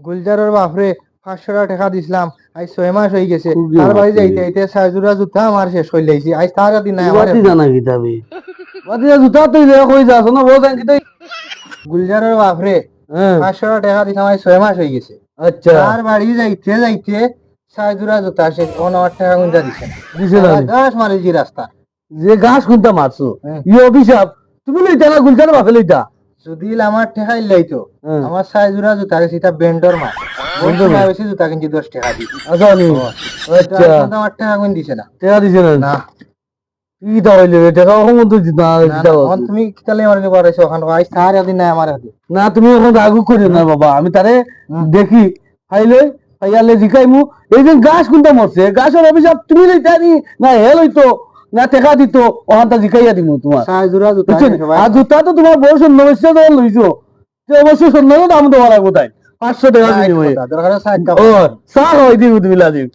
গুলজারের বাপরে 500 টাকা দিছিলাম, আজ 6 মাস হয়ে গেছে। তার বাড়ি যাইতে যাইতে 6 জোড়া জুতা আমার শেষ হয়ে লাইছি। আজ তার দিন নাই আমার। বাতি জানা কি তাবি বাতি জুতা তুই যে কই যাস না বল জানি তুই। গুলজারের বাপরে হ্যাঁ 500 টাকা দিছিলাম, আজ 6 মাস হয়ে গেছে। আচ্ছা তার বাড়ি যাইতে যাইতে 6 জোড়া জুতা শেষ, ও 9 টাকা গুঞ্জা দিছে না। দিছে না নি। গাছ মারিছি রাস্তা। যে গাছ খুনতা মারছো হ্যাঁ। ই অভিশাপ তুমি লইতা না গুলজার বাপে লইতা যদি আমার ঠেকাই লাইতো, হ্যাঁ। আমার 6 জোড়া জুতা গেছে, এটা বেন্ডর মাল। বেন্ডর মাল। বেশি জুতা কিনছি 10 টাকা দিয়ে। আচ্ছা নি আচ্ছা আমার টাকা গুণ দিছে না। টাকা দিছে না না কি তা হইলে রে টাকা কখন তুই দিতা না, দিতা না, এখন তুমি কিতালে আমার নিয়ে বাড়াইছো ওখানে, আজ তার দিন নাই আমার হাতে। না তুমি এখন রাগু করিও না বাবা আমি তারে দেখি ফাইলে ফাইয়ালে জিকাইমু এই যে গাছ কোনটা মরছে গাছের অভিশাপ তুমি লইতা নি না হে লইতো না টাকা দিত ওখানটা জিকাইয়া দিমু তোমার 6 জোড়া জুতা বুঝছেন? কিনছো ভাই। আর জুতা তো তোমার বড় সন্ন্যাসে যখন লইছো যে অবশ্যই সন্ন্যাসের দাম দেওয়া লাগবো তাই 500 টাকা ষাট বিনিময়ে কথা, দরকার হয় 60 টাকা। ও চা হয় দিবি তুমি লাজিম